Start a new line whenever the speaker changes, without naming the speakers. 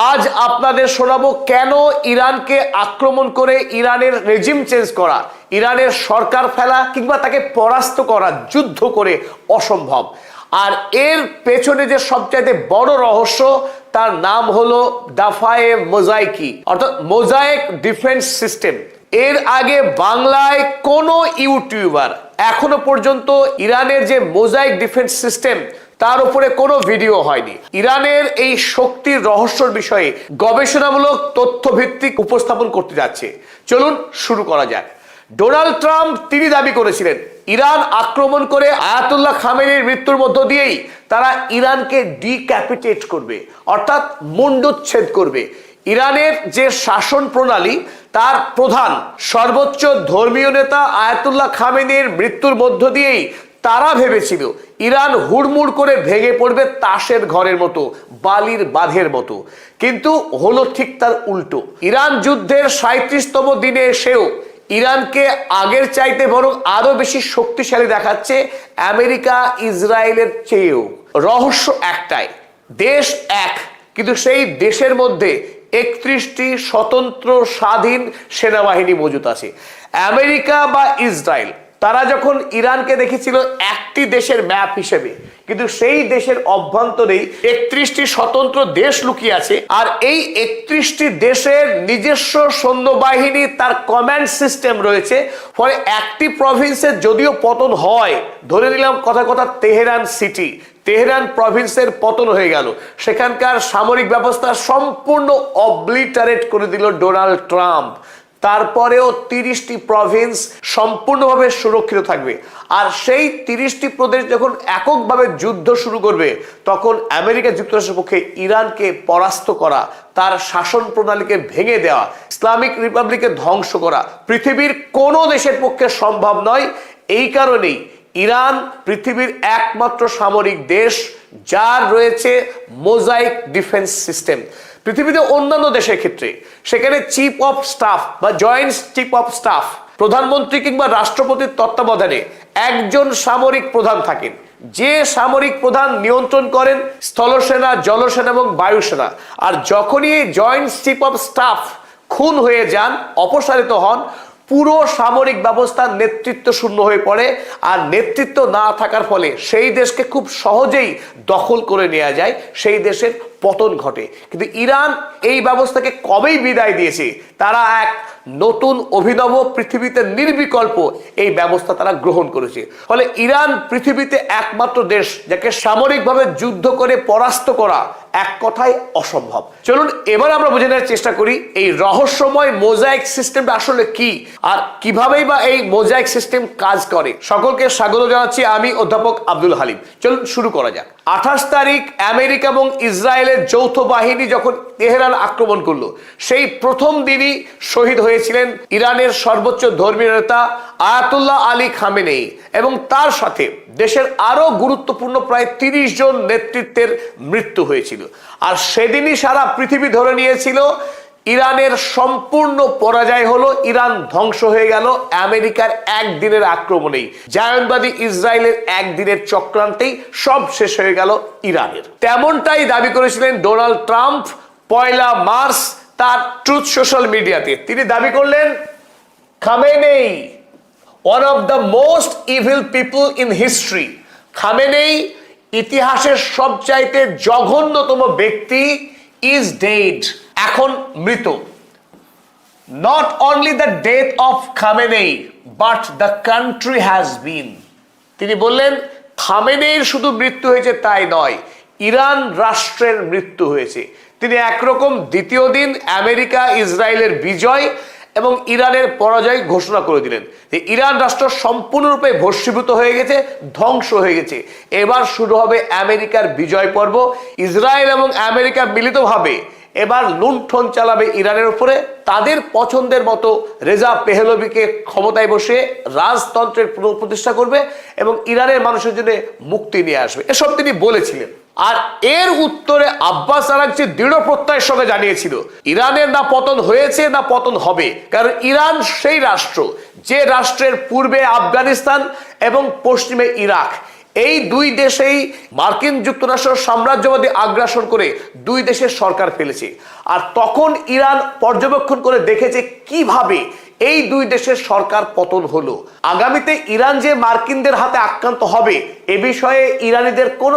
আজ আপনাদের শোনাবো কেন ইরানকে আক্রমণ করে ইরানের রেজিম চেঞ্জ করা, ইরানের সরকার ফেলা কিংবা তাকে পরাস্ত করা যুদ্ধ করে অসম্ভব। আর এর পেছনে যে সবচাইতে বড় রহস্য, তার নাম হলো দাফায়ে মোজাইকি অর্থাৎ মোজাইক ডিফেন্স সিস্টেম। এর আগে বাংলায় কোনো ইউটিউবার এখনো পর্যন্ত ইরানের যে মোজাইক ডিফেন্স সিস্টেম তার উপরে কোনো ভিডিও হয়নি। ইরানের এই শক্তির রহস্যর বিষয়ে গবেষণামূলক তথ্যভিত্তিক উপস্থাপন করতে যাচ্ছে। চলুন শুরু করা যাক। ডোনাল্ড ট্রাম্প তিনি দাবি করেছিলেন ইরান আক্রমণ করে আয়াতুল্লাহ খামেনির মৃত্যুর মধ্য দিয়েই তারা ইরানকে ডিক্যাপিটেট করবে, অর্থাৎ মুন্ডুচ্ছেদ করবে। ইরানের যে শাসন প্রণালী তার প্রধান সর্বোচ্চ ধর্মীয় নেতা আয়াতুল্লাহ খামেনির মৃত্যুর মধ্য দিয়েই তারা ভেবেছিল ইরান হুড়মুড় করে ভেঙে পড়বে তাসের ঘরের মতো, বালির বাঁধের মতো। কিন্তু হলো ঠিক তার উল্টো। ইরান যুদ্ধের 37তম দিনে এসেও ইরানকে আগের চাইতে বরং আরো বেশি শক্তিশালী দেখাচ্ছে আমেরিকা ইসরায়েলের চেয়েও। রহস্য একটাই, দেশ এক, কিন্তু সেই দেশের মধ্যে 31টি স্বতন্ত্র স্বাধীন সেনাবাহিনী মজুত আছে। আমেরিকা বা ইসরায়েল তারা যখন ইরানকে দেখেছিল একটি দেশের ম্যাপ হিসেবে, কিন্তু সেই দেশের অভ্যন্তরেই 31টি স্বতন্ত্র দেশ লুকিয়ে আছে। আর এই 31টি দেশের নিজস্ব সৈন্যবাহিনী, তার কমান্ড সিস্টেম রয়েছে। ফলে একটি প্রভিন্সের যদিও পতন হয়, ধরে নিলাম কথা তেহরান সিটি, তেহরান প্রভিন্সের পতন হয়ে গেল, সেখানকার সামরিক ব্যবস্থা সম্পূর্ণ অবলিটারেট করে দিল ডোনাল্ড ট্রাম্প। তারপরেও 30টি প্রভিন্স সম্পূর্ণভাবে সুরক্ষিত থাকবে। আর সেই 30টি প্রদেশ যখন এককভাবে যুদ্ধ শুরু করবে, তখন আমেরিকা যুক্তরাষ্ট্রের পক্ষে ইরানকে পরাস্ত করা, তার শাসন প্রণালীকে ভেঙে দেওয়া, ইসলামিক রিপাবলিকে ধ্বংস করা পৃথিবীর কোনো দেশের পক্ষে সম্ভব নয়। এই কারণেই ইরান পৃথিবীর একমাত্র সামরিক দেশ যার রয়েছে মোজাইক ডিফেন্স সিস্টেম। পৃথিবীতে অন্যান্য দেশের ক্ষেত্রে সেখানে চিফ অফ স্টাফ বা জয়েন্ট চিফ অফ স্টাফ, প্রধানমন্ত্রী কিংবা রাষ্ট্রপতির তত্ত্বাবধানে একজন সামরিক প্রধান থাকেন, যে সামরিক প্রধান নিয়ন্ত্রণ করেন স্থলসেনা, জলসেনা এবং বায়ুসেনা। আর যখনই এই জয়েন্ট চিফ অফ স্টাফ খুন হয়ে যান, অপসারিত হন, পুরো সামরিক ব্যবস্থার নেতৃত্ব শূন্য হয়ে পড়ে। আর নেতৃত্ব না থাকার ফলে সেই দেশকে খুব সহজেই দখল করে নেওয়া যায়, সেই দেশের পতন ঘটে। কিন্তু ইরান এই ব্যবস্থাকে কবেই বিদায় দিয়েছে, তারা এক নতুন অভিনব পৃথিবীতে নির্বিকল্প এই ব্যবস্থা তারা গ্রহণ করেছে। ফলে ইরান পৃথিবীতে একমাত্র দেশ যাকে সামরিকভাবে যুদ্ধ করে পরাস্ত করা এক কথায় অসম্ভব। চলুন এবার আমরা বুঝে নেওয়ার চেষ্টা করি এই রহস্যময় মোজাইক সিস্টেমটা আসলে কি, আর কিভাবেই বা এই মোজাইক সিস্টেম কাজ করে। সকলকে স্বাগত জানাচ্ছি, আমি অধ্যাপক আব্দুল হালিম। চলুন শুরু করা যাক। 28 তারিখ আমেরিকা এবং ইসরায়েলের যৌথ বাহিনী যখন তেহরান আক্রমণ করলো, সেই প্রথম দিনই শহীদ হয়েছিলেন ইরানের সর্বোচ্চ ধর্মীয় নেতা আয়াতুল্লাহ আলী খামেনেই, এবং তার সাথে দেশের আরো গুরুত্বপূর্ণ প্রায় 30 জন নেতৃত্বের মৃত্যু হয়েছিল। আর সেদিনই সারা পৃথিবী ধরে নিয়েছিল ইরানের সম্পূর্ণ পরাজয় হলো, ইরান ধ্বংস হয়ে গেল আমেরিকার একদিনের আক্রমণেই, জায়নবাদী ইসরায়েলের একদিনের চক্রান্তেই সব শেষ হয়ে গেল ইরানের। তেমনটাই দাবি করেছিলেন ডোনাল্ড ট্রাম্প 1 মার্চ তার ট্রুথ সোশ্যাল মিডিয়াতে। তিনি দাবি করলেন Khamenei one of the most evil people in history. Khamenei ইতিহাসের সবচাইতে জঘন্যতম ব্যক্তি, ইজ ডেড, এখন মৃত। Not only the death of Khamenei but the country has been. তিনি বললেন খামেনেইর শুধু মৃত্যু হয়েছে তাই নয়, ইরান রাষ্ট্রের মৃত্যু হয়েছে। তিনি একরকম দ্বিতীয় দিন আমেরিকা ইসরায়েলের বিজয় এবং ইরানের পরাজয় ঘোষণা করে দিলেন যে ইরান রাষ্ট্র সম্পূর্ণরূপে ভস্মীভূত হয়ে গেছে, ধ্বংস হয়ে গেছে। এবার শুরু হবে আমেরিকার বিজয় পর্ব। ইসরায়েল এবং আমেরিকা মিলিতভাবে এবার লুণ্ঠন চালাবে ইরানের উপরে, তাদের পছন্দের মতো রেজা পেহলভিকে ক্ষমতায় বসে রাজতন্ত্রের পুনঃপ্রতিষ্ঠা করবে এবং ইরানের মানুষের জন্য মুক্তি নিয়ে আসবে, এসব তিনি বলেছিলেন। আর এর উত্তরে আব্বাস আরাগচি দৃঢ় প্রত্যয়ের সঙ্গে জানিয়েছিল ইরানের না পতন হয়েছে না পতন হবে, কারণ ইরান সেই রাষ্ট্র যে রাষ্ট্রের পূর্বে আফগানিস্তান এবং পশ্চিমে ইরাক, এই দুই দেশেই মার্কিন যুক্তরাষ্ট্র সাম্রাজ্যবাদী আগ্রাসন করে দুই দেশের সরকার ফেলেছে। আর তখন ইরান পর্যবেক্ষণ করে দেখেছে কিভাবে এই দুই দেশের সরকার পতন হলো। আগামীতে ইরান যে মার্কিনদের হাতে আক্রান্ত হবে এ বিষয়ে ইরানিদের কোনো